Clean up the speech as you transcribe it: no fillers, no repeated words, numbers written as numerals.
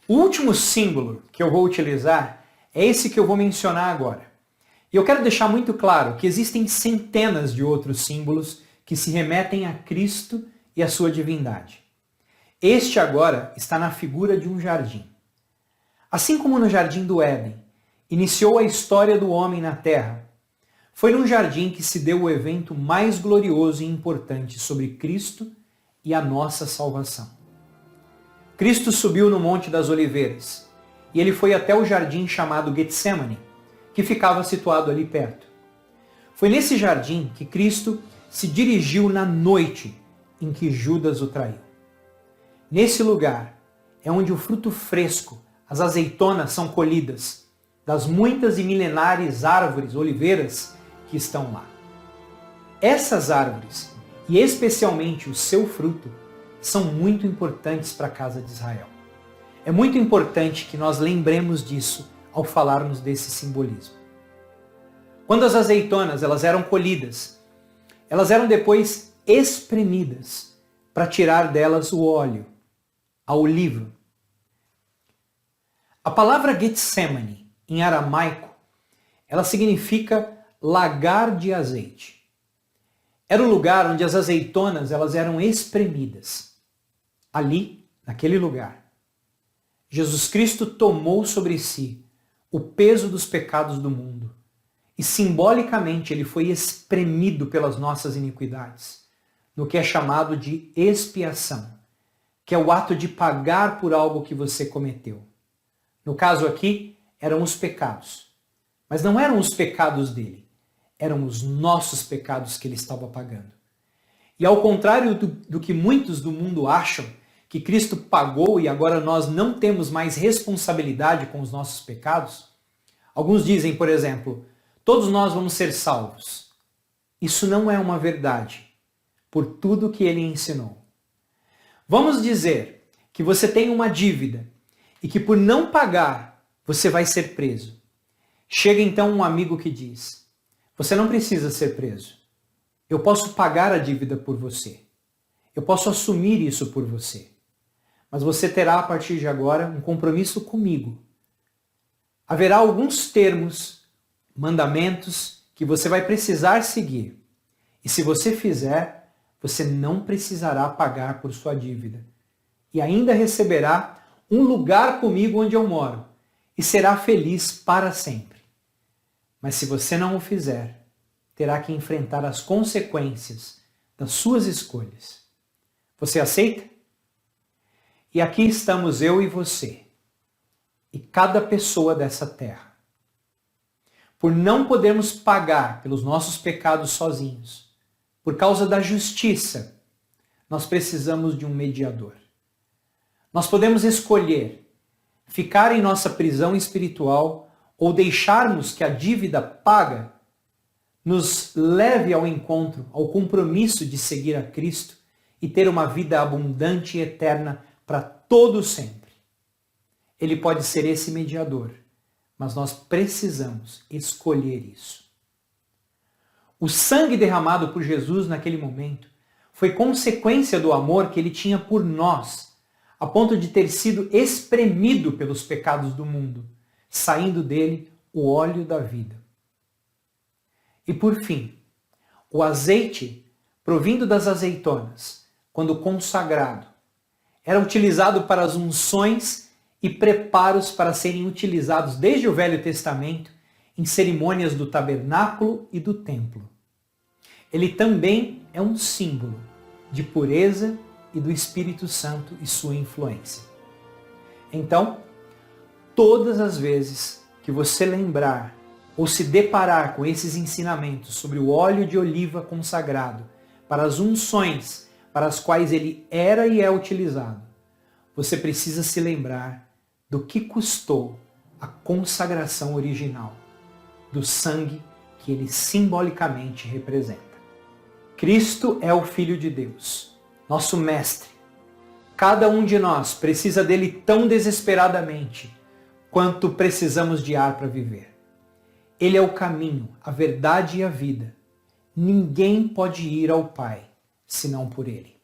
O último símbolo que eu vou utilizar é esse que eu vou mencionar agora. E eu quero deixar muito claro que existem centenas de outros símbolos que se remetem a Cristo e a sua divindade. Este agora está na figura de um jardim. Assim como no Jardim do Éden iniciou a história do homem na Terra, foi num jardim que se deu o evento mais glorioso e importante sobre Cristo e a nossa salvação. Cristo subiu no Monte das Oliveiras e ele foi até o jardim chamado Getsemane, que ficava situado ali perto. Foi nesse jardim que Cristo se dirigiu na noite em que Judas o traiu. Nesse lugar é onde o fruto fresco, as azeitonas são colhidas, das muitas e milenares árvores, oliveiras, que estão lá. Essas árvores, e especialmente o seu fruto, são muito importantes para a casa de Israel. É muito importante que nós lembremos disso ao falarmos desse simbolismo. Quando as azeitonas elas eram colhidas, elas eram depois espremidas para tirar delas o óleo, a oliva. A palavra Getsemane, em aramaico, ela significa lagar de azeite. Era o lugar onde as azeitonas elas eram espremidas. Ali, naquele lugar, Jesus Cristo tomou sobre si o peso dos pecados do mundo e simbolicamente ele foi espremido pelas nossas iniquidades, no que é chamado de expiação, que é o ato de pagar por algo que você cometeu. No caso aqui, eram os pecados. Mas não eram os pecados dele, eram os nossos pecados que ele estava pagando. E ao contrário do que muitos do mundo acham, que Cristo pagou e agora nós não temos mais responsabilidade com os nossos pecados, alguns dizem, por exemplo, todos nós vamos ser salvos. Isso não é uma verdade, por tudo que ele ensinou. Vamos dizer que você tem uma dívida e que por não pagar você vai ser preso. Chega então um amigo que diz, você não precisa ser preso. Eu posso pagar a dívida por você. Eu posso assumir isso por você. Mas você terá a partir de agora um compromisso comigo. Haverá alguns termos, mandamentos que você vai precisar seguir. E se você fizer, você não precisará pagar por sua dívida. E ainda receberá um lugar comigo onde eu moro. E será feliz para sempre. Mas se você não o fizer, terá que enfrentar as consequências das suas escolhas. Você aceita? E aqui estamos eu e você, e cada pessoa dessa terra. Por não podermos pagar pelos nossos pecados sozinhos, por causa da justiça, nós precisamos de um mediador. Nós podemos escolher ficar em nossa prisão espiritual ou deixarmos que a dívida paga nos leve ao encontro, ao compromisso de seguir a Cristo e ter uma vida abundante e eterna para todo sempre. Ele pode ser esse mediador, mas nós precisamos escolher isso. O sangue derramado por Jesus naquele momento foi consequência do amor que ele tinha por nós, a ponto de ter sido espremido pelos pecados do mundo, saindo dele o óleo da vida. E por fim, o azeite provindo das azeitonas, quando consagrado, era utilizado para as unções e preparos para serem utilizados desde o Velho Testamento em cerimônias do tabernáculo e do templo. Ele também é um símbolo de pureza e do Espírito Santo e sua influência. Então, todas as vezes que você lembrar ou se deparar com esses ensinamentos sobre o óleo de oliva consagrado para as unções para as quais ele era e é utilizado, você precisa se lembrar do que custou a consagração original, do sangue que ele simbolicamente representa. Cristo é o Filho de Deus, nosso Mestre. Cada um de nós precisa dele tão desesperadamente quanto precisamos de ar para viver. Ele é o caminho, a verdade e a vida. Ninguém pode ir ao Pai senão por ele.